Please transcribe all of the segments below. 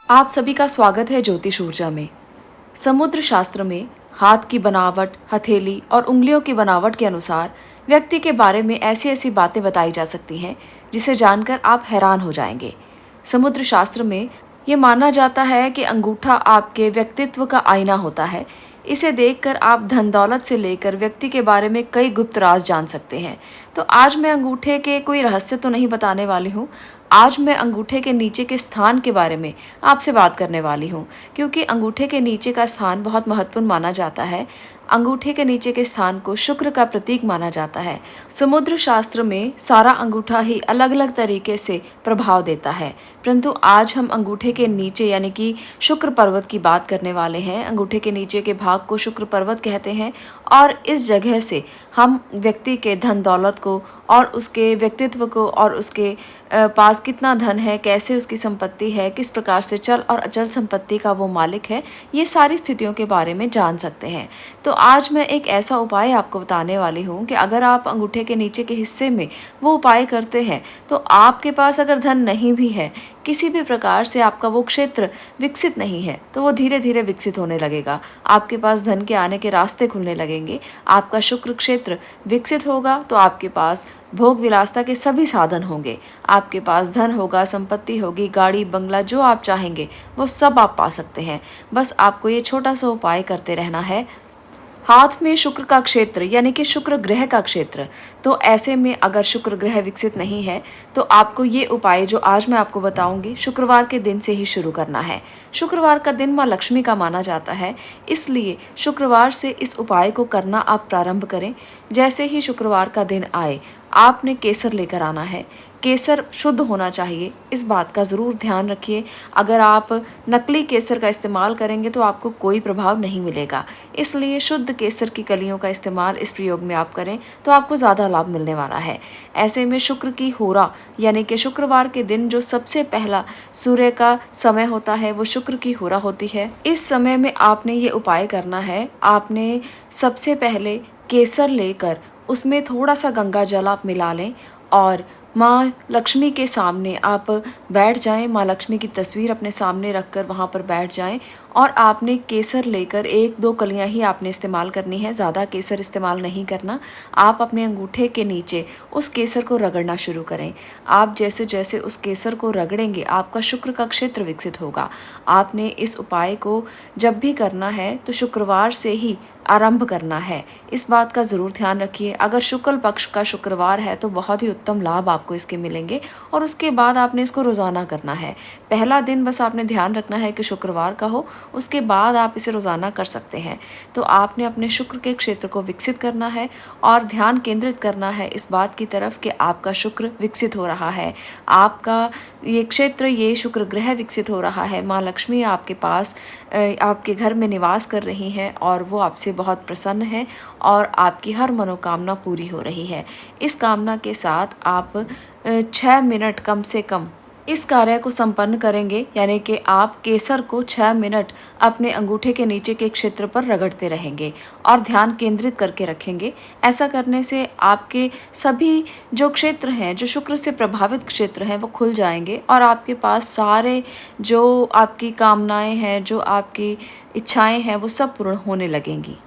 आप सभी का स्वागत है ज्योतिष ऊर्जा में। समुद्र शास्त्र में हाथ की बनावट, हथेली और उंगलियों की बनावट के अनुसार व्यक्ति के बारे में ऐसी ऐसी बातें बताई जा सकती हैं जिसे जानकर आप हैरान हो जाएंगे। समुद्र शास्त्र में ये माना जाता है कि अंगूठा आपके व्यक्तित्व का आईना होता है। इसे देखकर आप धन दौलत से लेकर व्यक्ति के बारे में कई गुप्त राज जान सकते हैं। तो आज मैं अंगूठे के कोई रहस्य तो नहीं बताने वाली हूँ। आज मैं अंगूठे के नीचे के स्थान के बारे में आपसे बात करने वाली हूँ, क्योंकि अंगूठे के नीचे का स्थान बहुत महत्वपूर्ण माना जाता है। अंगूठे के नीचे के स्थान को शुक्र का प्रतीक माना जाता है। समुद्र शास्त्र में सारा अंगूठा ही अलग अलग तरीके से प्रभाव देता है, परंतु आज हम अंगूठे के नीचे यानी कि शुक्र पर्वत की बात करने वाले हैं। अंगूठे के नीचे के भाग को शुक्र पर्वत कहते हैं और इस जगह से हम व्यक्ति के धन दौलत को और उसके व्यक्तित्व को और उसके पास कितना धन है, कैसे उसकी संपत्ति है, किस प्रकार से चल और अचल संपत्ति का वो मालिक है, ये सारी स्थितियों के बारे में जान सकते हैं। तो आज मैं एक ऐसा उपाय आपको बताने वाली हूँ कि अगर आप अंगूठे के नीचे के हिस्से में वो उपाय करते हैं तो आपके पास अगर धन नहीं भी है, किसी भी प्रकार से आपका वो क्षेत्र विकसित नहीं है, तो वो धीरे धीरे विकसित होने लगेगा। आपके पास धन के आने के रास्ते खुलने लगेंगे। आपका शुक्र क्षेत्र विकसित होगा तो आपके पास भोग विलासता के सभी साधन होंगे। आपके पास धन होगा, संपत्ति होगी, गाड़ी बंगला जो आप चाहेंगे वो सब आप पा सकते हैं। बस आपको ये छोटा सा उपाय करते रहना है। हाथ में शुक्र का क्षेत्र यानी कि शुक्र ग्रह का क्षेत्र, तो ऐसे में अगर शुक्र ग्रह विकसित नहीं है तो आपको ये उपाय जो आज मैं आपको बताऊंगी शुक्रवार के दिन से ही शुरू करना है। शुक्रवार का दिन माँ लक्ष्मी का माना जाता है, इसलिए शुक्रवार से इस उपाय को करना आप प्रारंभ करें। जैसे ही शुक्रवार का दिन आए आपने केसर लेकर आना है। केसर शुद्ध होना चाहिए, इस बात का ज़रूर ध्यान रखिए। अगर आप नकली केसर का इस्तेमाल करेंगे तो आपको कोई प्रभाव नहीं मिलेगा, इसलिए शुद्ध केसर की कलियों का इस्तेमाल इस प्रयोग में आप करें तो आपको ज़्यादा लाभ मिलने वाला है। ऐसे में शुक्र की होरा यानी कि शुक्रवार के दिन जो सबसे पहला सूर्य का समय होता है वो शुक्र की होरा होती है। इस समय में आपने ये उपाय करना है। आपने सबसे पहले केसर लेकर उसमें थोड़ा सा गंगा जल आप मिला लें और माँ लक्ष्मी के सामने आप बैठ जाएं। माँ लक्ष्मी की तस्वीर अपने सामने रखकर वहाँ पर बैठ जाएं और आपने केसर लेकर 1-2 कलियाँ ही आपने इस्तेमाल करनी है, ज़्यादा केसर इस्तेमाल नहीं करना। आप अपने अंगूठे के नीचे उस केसर को रगड़ना शुरू करें। आप जैसे जैसे उस केसर को रगड़ेंगे आपका शुक्र का क्षेत्र विकसित होगा। आपने इस उपाय को जब भी करना है तो शुक्रवार से ही आरंभ करना है, इस बात का ज़रूर ध्यान रखिए। अगर शुक्ल पक्ष का शुक्रवार है तो बहुत ही उत्तम लाभ आपको इसके मिलेंगे और उसके बाद आपने इसको रोज़ाना करना है। पहला दिन बस आपने ध्यान रखना है कि शुक्रवार का हो, उसके बाद आप इसे रोज़ाना कर सकते हैं। तो आपने अपने शुक्र के क्षेत्र को विकसित करना है और ध्यान केंद्रित करना है इस बात की तरफ कि आपका शुक्र विकसित हो रहा है, आपका ये क्षेत्र, ये शुक्र ग्रह विकसित हो रहा है। माँ लक्ष्मी आपके पास आपके घर में निवास कर रही हैं और वो आपसे बहुत प्रसन्न है और आपकी हर मनोकामना पूरी हो रही है। इस कामना के साथ आप 6 मिनट कम से कम इस कार्य को संपन्न करेंगे, यानी कि आप केसर को 6 मिनट अपने अंगूठे के नीचे के क्षेत्र पर रगड़ते रहेंगे और ध्यान केंद्रित करके रखेंगे। ऐसा करने से आपके सभी जो क्षेत्र हैं, जो शुक्र से प्रभावित क्षेत्र हैं, वो खुल जाएंगे और आपके पास सारे जो आपकी कामनाएं हैं, जो आपकी इच्छाएं हैं, वो सब पूर्ण होने लगेंगी।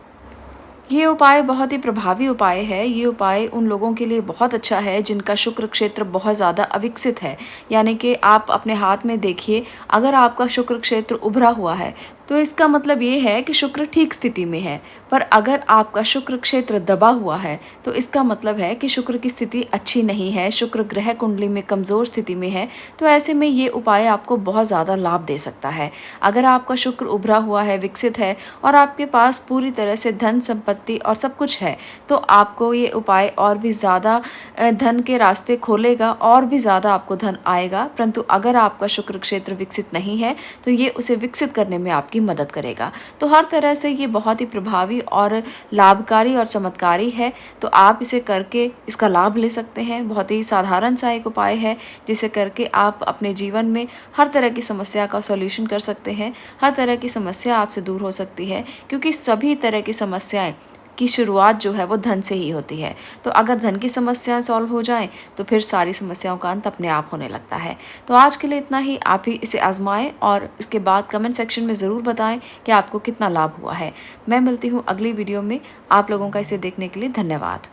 ये उपाय बहुत ही प्रभावी उपाय है। ये उपाय उन लोगों के लिए बहुत अच्छा है जिनका शुक्र क्षेत्र बहुत ज़्यादा अविकसित है। यानी कि आप अपने हाथ में देखिए, अगर आपका शुक्र क्षेत्र उभरा हुआ है तो इसका मतलब ये है कि शुक्र ठीक स्थिति में है, पर अगर आपका शुक्र क्षेत्र दबा हुआ है तो इसका मतलब है कि शुक्र की स्थिति अच्छी नहीं है, शुक्र ग्रह कुंडली में कमज़ोर स्थिति में है। तो ऐसे में ये उपाय आपको बहुत ज़्यादा लाभ दे सकता है। अगर आपका शुक्र उभरा हुआ है, विकसित है और आपके पास पूरी तरह से धन संपत्ति और सब कुछ है, तो आपको ये उपाय और भी ज़्यादा धन के रास्ते खोलेगा और भी ज़्यादा आपको धन आएगा। परंतु अगर आपका शुक्र क्षेत्र विकसित नहीं है तो ये उसे विकसित करने में आपकी मदद करेगा। तो हर तरह से ये बहुत ही प्रभावी और लाभकारी और चमत्कारी है। तो आप इसे करके इसका लाभ ले सकते हैं। बहुत ही साधारण सा एक उपाय है जिसे करके आप अपने जीवन में हर तरह की समस्या का सॉल्यूशन कर सकते हैं। हर तरह की समस्या आपसे दूर हो सकती है, क्योंकि सभी तरह की समस्याएं कि शुरुआत जो है वो धन से ही होती है। तो अगर धन की समस्याएं सॉल्व हो जाएं तो फिर सारी समस्याओं का अंत अपने आप होने लगता है। तो आज के लिए इतना ही। आप ही इसे आजमाएं और इसके बाद कमेंट सेक्शन में ज़रूर बताएं कि आपको कितना लाभ हुआ है। मैं मिलती हूँ अगली वीडियो में। आप लोगों का इसे देखने के लिए धन्यवाद।